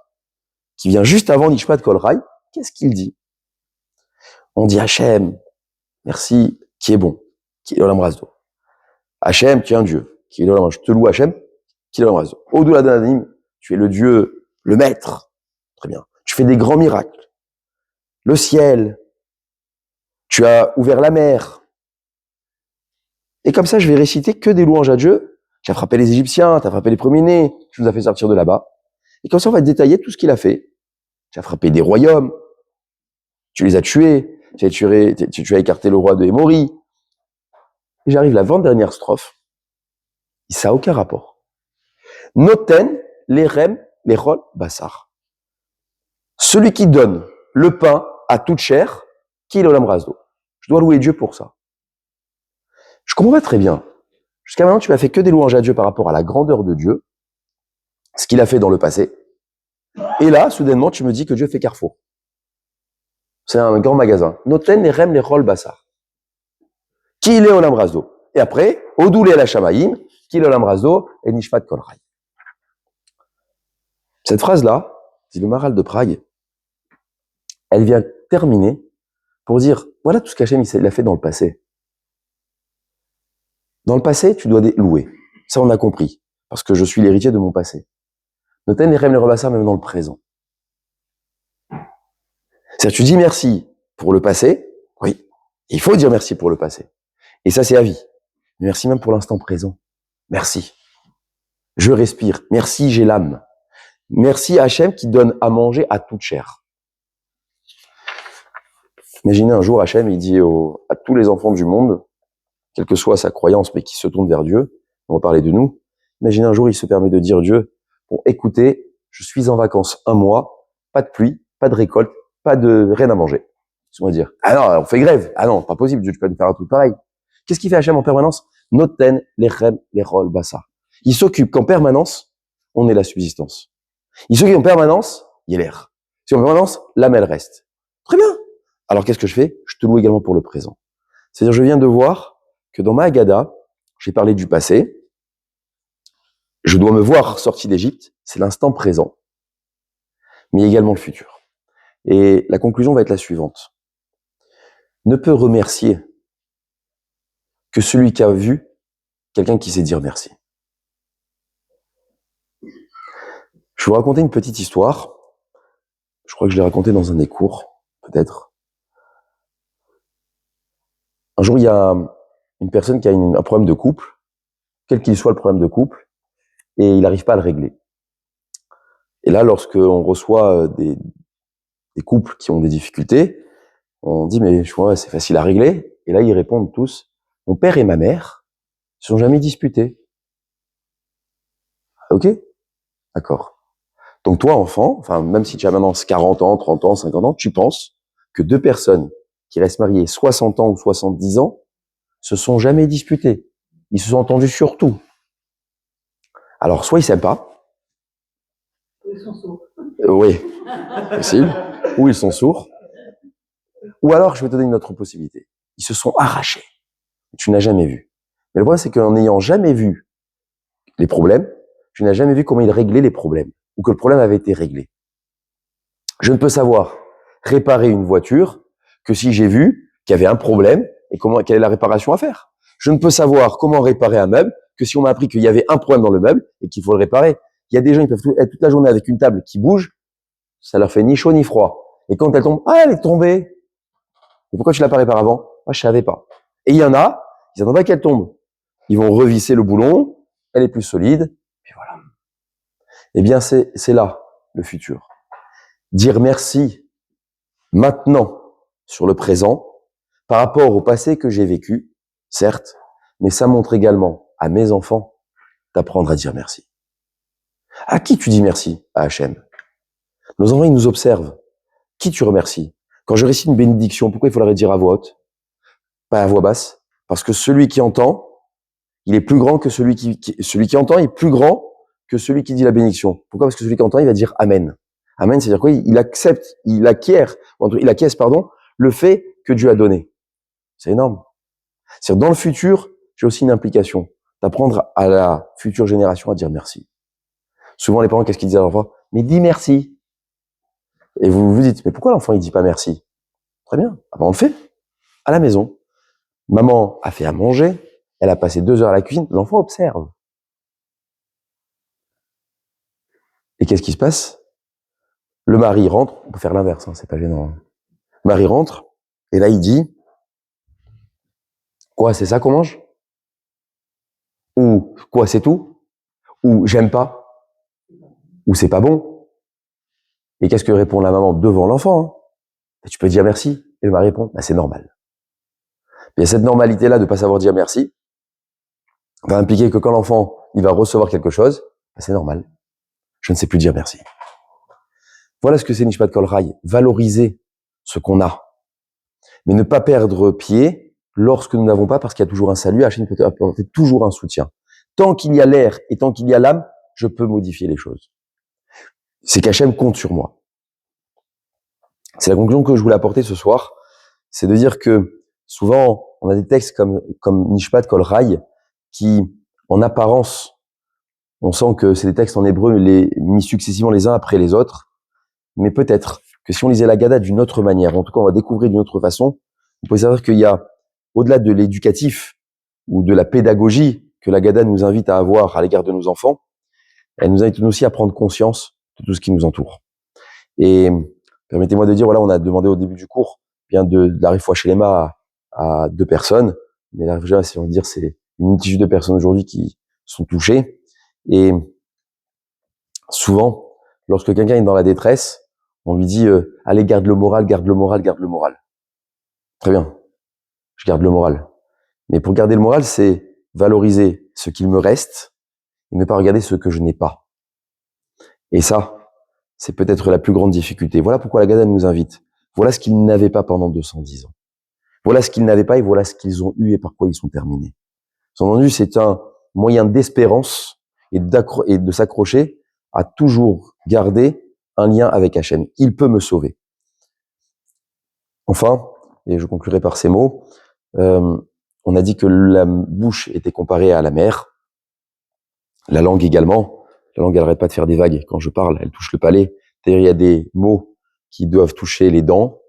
qui vient juste avant Nishmat Kol Rai, qu'est-ce qu'il dit? On dit Hachem, merci, qui est bon, qui est Olam Razdo. Hachem, tu es un Dieu, qui est Olam Razdo. Je te loue Hachem, qui est Olam Razdo. Odou Ladanim, tu es le Dieu, le Maître. Très bien. Tu fais des grands miracles. Le ciel, tu as ouvert la mer. Et comme ça, je vais réciter que des louanges à Dieu. Tu as frappé les Égyptiens, tu as frappé les premiers-nés, tu nous as fait sortir de là-bas. Et comme ça, on va détailler tout ce qu'il a fait. Tu as frappé des royaumes, tu les as tués, tu as écarté le roi de Hémori. Et j'arrive à l'avant-dernière strophe. Ça n'a aucun rapport. Noten, les rem, les rol, bassar. Celui qui donne le pain à toute chair, qui est l'olam razdo. Je dois louer Dieu pour ça. Je comprends pas très bien. Jusqu'à maintenant, tu m'as fait que des louanges à Dieu par rapport à la grandeur de Dieu, ce qu'il a fait dans le passé. Et là, soudainement, tu me dis que Dieu fait Carrefour. C'est un grand magasin. Noten, les rem, les rol, bassar. Qui est l'olam razdo. Et après, Odoulé la Shamaïm, qui est l'olam razdo, et Nishmat Kol Rai. Cette phrase-là, dit le Maharal de Prague, elle vient terminer pour dire, voilà tout ce qu'Hachem il a fait dans le passé. Dans le passé, tu dois louer. Ça, on a compris. Parce que je suis l'héritier de mon passé. Noten les rem, les rebassar, même dans le présent. C'est-à-dire, tu dis merci pour le passé. Oui. Il faut dire merci pour le passé. Et ça, c'est à vie. Merci même pour l'instant présent. Merci. Je respire. Merci, j'ai l'âme. Merci à Hachem qui donne à manger à toute chair. Imaginez un jour, Hachem, il dit à tous les enfants du monde, quelle que soit sa croyance, mais qui se tourne vers Dieu, on va parler de nous. Imaginez un jour, il se permet de dire Dieu, bon, écoutez, je suis en vacances un mois, pas de pluie, pas de récolte, pas de rien à manger. On va dire, ah non, on fait grève. Ah non, pas possible, Dieu, tu peux pas me faire un truc pareil. Qu'est-ce qu'il fait Hachem en permanence? Noten, lechem, lerol, bassa. Il s'occupe qu'en permanence, on ait la subsistance. Il s'occupe en permanence, il y a l'air. Si en permanence, l'âme, elle reste. Très bien. Alors qu'est-ce que je fais? Je te loue également pour le présent. C'est-à-dire, je viens de voir que dans ma Haggadah, j'ai parlé du passé. Je dois me voir sorti d'Égypte, c'est l'instant présent, mais également le futur. Et la conclusion va être la suivante. Ne peut remercier que celui qui a vu quelqu'un qui sait dire merci. Je vais vous raconter une petite histoire. Je crois que je l'ai racontée dans un des cours, peut-être. Un jour, il y a une personne qui a un problème de couple, quel qu'il soit le problème de couple, et il n'arrive pas à le régler. Et là, lorsqu'on reçoit des couples qui ont des difficultés, on dit, mais je vois, c'est facile à régler. Et là, ils répondent tous, mon père et ma mère ne sont jamais disputés. Ok? D'accord. Donc toi, enfant, enfin, même si tu as maintenant 40 ans, 30 ans, 50 ans, tu penses que deux personnes qui restent mariées 60 ans ou 70 ans se sont jamais disputées. Ils se sont entendus sur tout. Alors, soit ils s'aiment pas. Ils sont sourds. Oui, possible. Ou ils sont sourds. Ou alors, je vais te donner une autre possibilité. Ils se sont arrachés. Tu n'as jamais vu. Mais le problème, c'est qu'en n'ayant jamais vu les problèmes, tu n'as jamais vu comment ils réglaient les problèmes, ou que le problème avait été réglé. Je ne peux savoir réparer une voiture que si j'ai vu qu'il y avait un problème et quelle est la réparation à faire. Je ne peux savoir comment réparer un meuble que si on m'a appris qu'il y avait un problème dans le meuble et qu'il faut le réparer. Il y a des gens qui peuvent être toute la journée avec une table qui bouge, ça leur fait ni chaud ni froid. Et quand elle tombe, ah, elle est tombée. Et pourquoi tu l'as pas réparée avant? Ah, je savais pas. Et il y en a, ils n'attendent pas qu'elle tombe. Ils vont revisser le boulon, elle est plus solide, puis voilà. Eh bien, c'est là le futur. Dire merci maintenant sur le présent par rapport au passé que j'ai vécu, certes, mais ça montre également à mes enfants d'apprendre à dire merci. À qui tu dis merci? À Hachem. Nos enfants, ils nous observent. Qui tu remercies? Quand je récite une bénédiction, pourquoi il faut la redire à voix haute? Pas à voix basse? Parce que celui qui entend, il est plus grand que celui qui entend est plus grand que celui qui dit la bénédiction. Pourquoi? Parce que celui qui entend, il va dire Amen. Amen, c'est-à-dire quoi? Il accepte, il acquiesce, le fait que Dieu a donné. C'est énorme. C'est-à-dire, dans le futur, j'ai aussi une implication d'apprendre à la future génération à dire merci. Souvent, les parents, qu'est-ce qu'ils disent à l'enfant? Mais dis merci. Et vous vous dites, mais pourquoi l'enfant, il dit pas merci? Très bien. Ah ben, on le fait. À la maison. Maman a fait à manger. Elle a passé 2 heures à la cuisine. L'enfant observe. Et qu'est-ce qui se passe? Le mari rentre. On peut faire l'inverse, hein, c'est pas gênant. Hein. Le mari rentre. Et là, il dit, quoi, c'est ça qu'on mange? Ou, quoi, c'est tout? Ou, j'aime pas? Ou, c'est pas bon? Et qu'est-ce que répond la maman devant l'enfant? Hein? Tu peux dire merci. Et le mari répond, bah, c'est normal. Et cette normalité-là de pas savoir dire merci va impliquer que quand l'enfant, il va recevoir quelque chose, bah, c'est normal. Je ne sais plus dire merci. Voilà ce que c'est Nishpat Kol Rai. Valoriser ce qu'on a. Mais ne pas perdre pied lorsque nous n'avons pas, parce qu'il y a toujours un salut, Hachem peut apporter toujours un soutien. Tant qu'il y a l'air et tant qu'il y a l'âme, je peux modifier les choses. C'est qu'Hachem compte sur moi. C'est la conclusion que je voulais apporter ce soir. C'est de dire que souvent, on a des textes comme Nishpat Kol Rai qui, en apparence, on sent que c'est des textes en hébreu mis successivement les uns après les autres. Mais peut-être que si on lisait la Haggadah d'une autre manière, en tout cas on va découvrir d'une autre façon, on peut savoir qu'il y a, au-delà de l'éducatif ou de la pédagogie que la Haggadah nous invite à avoir à l'égard de nos enfants, elle nous invite aussi à prendre conscience de tout ce qui nous entoure. Et permettez-moi de dire, voilà, on a demandé au début du cours bien de la Refoua Shelema à 2 personnes, mais la Refoua, si on veut dire, c'est une multitude de personnes aujourd'hui qui sont touchées. Et souvent, lorsque quelqu'un est dans la détresse, on lui dit allez, garde le moral, garde le moral, garde le moral. Très bien, je garde le moral. Mais pour garder le moral, c'est valoriser ce qu'il me reste et ne pas regarder ce que je n'ai pas. Et ça, c'est peut-être la plus grande difficulté. Voilà pourquoi la Haggadah nous invite Voilà ce qu'ils n'avaient pas pendant 210 ans. Voilà ce qu'ils n'avaient pas et voilà ce qu'ils ont eu et par quoi ils sont terminés. Bien entendu, c'est un moyen d'espérance et de s'accrocher à toujours garder un lien avec Hachem. Il peut me sauver. Enfin, et je conclurai par ces mots, on a dit que la bouche était comparée à la mer, la langue également. La langue, elle n'arrête pas de faire des vagues. Quand je parle, elle touche le palais. C'est-à-dire, il y a des mots qui doivent toucher les dents.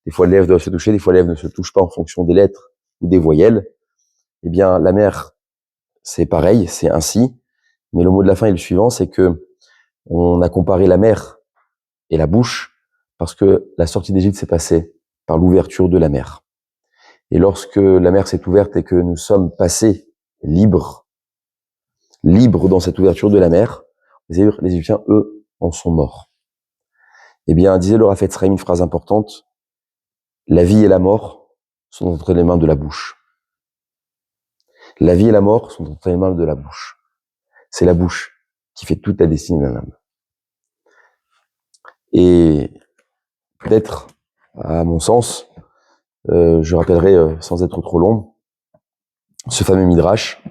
Des fois, les lèvres doivent se toucher, des fois, les lèvres ne se touchent pas en fonction des lettres ou des voyelles. Eh bien, la mer, c'est pareil, c'est ainsi. Mais le mot de la fin est le suivant, c'est que on a comparé la mer et la bouche parce que la sortie d'Égypte s'est passée par l'ouverture de la mer. Et lorsque la mer s'est ouverte et que nous sommes passés libres dans cette ouverture de la mer, les Égyptiens, eux, en sont morts. Eh bien, disait le Rav Etzraim une phrase importante, la vie et la mort sont entre les mains de la bouche. La vie et la mort sont entre les mains de la bouche. C'est la bouche qui fait toute la destinée d'un homme. Et peut-être, à mon sens, je rappellerai, sans être trop long, ce fameux Midrash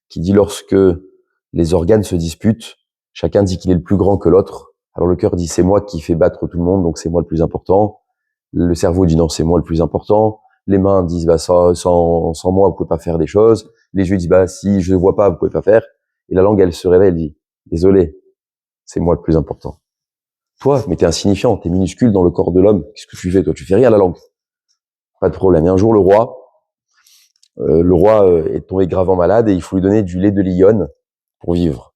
qui dit lorsque les organes se disputent, chacun dit qu'il est le plus grand que l'autre. Alors le cœur dit c'est moi qui fais battre tout le monde, donc c'est moi le plus important. Le cerveau dit non, c'est moi le plus important. Les mains disent bah sans moi vous pouvez pas faire des choses. Les yeux disent bah si je ne vois pas vous pouvez pas faire. Et la langue elle se réveille, elle dit désolé, c'est moi le plus important. Toi, mais t'es insignifiant, t'es minuscule dans le corps de l'homme. Qu'est-ce que tu fais toi? Tu fais rien à la langue. Pas de problème. Et un jour le roi est tombé gravement malade et il faut lui donner du lait de lionne pour vivre.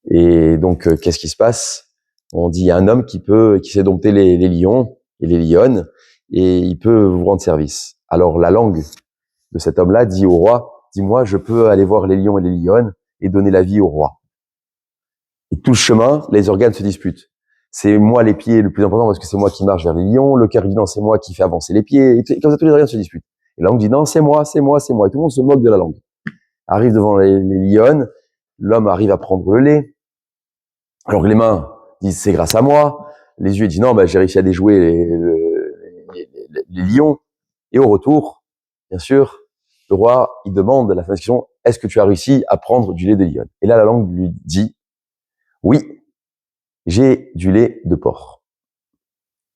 Et donc qu'est-ce qui se passe? On dit il y a un homme qui sait dompter les lions et les lionnes et il peut vous rendre service. Alors la langue de cet homme-là dit au roi, dis-moi, je peux aller voir les lions et les lionnes et donner la vie au roi. Et tout le chemin, les organes se disputent. C'est moi les pieds le plus important parce que c'est moi qui marche vers les lions. Le cœur dit non, c'est moi qui fais avancer les pieds. Et comme ça, tous les organes se disputent. Et la langue dit non, c'est moi. Et tout le monde se moque de la langue. Arrive devant les lionnes. L'homme arrive à prendre le lait. Alors que les mains disent c'est grâce à moi. Les yeux disent non, j'ai réussi à déjouer les lions. Et au retour, bien sûr, le roi, il demande à la fin de la question, est-ce que tu as réussi à prendre du lait de lionne? Et là, la langue lui dit, oui, j'ai du lait de porc.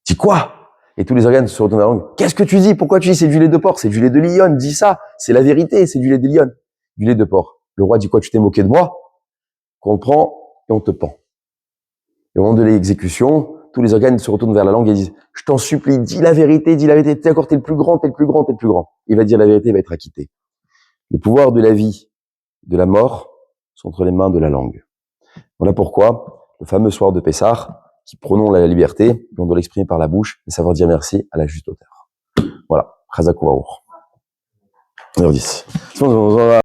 Dis quoi? Et tous les organes se retournent à la langue. Qu'est-ce que tu dis? Pourquoi tu dis c'est du lait de porc? C'est du lait de lionne. Dis ça. C'est la vérité. C'est du lait de lionne. Du lait de porc. Le roi dit quoi? Tu t'es moqué de moi? Qu'on te prend et on te pend. Et au moment de l'exécution, tous les organes se retournent vers la langue et disent, je t'en supplie, dis la vérité, t'es encore, t'es le plus grand. Il va dire la vérité, il va être acquitté. Le pouvoir de la vie, de la mort, sont entre les mains de la langue. Voilà pourquoi, le fameux soir de Pessah, qui prônons la liberté, on doit l'exprimer par la bouche et savoir dire merci à la juste hauteur. Voilà. Chazak Ouaour. 1h10.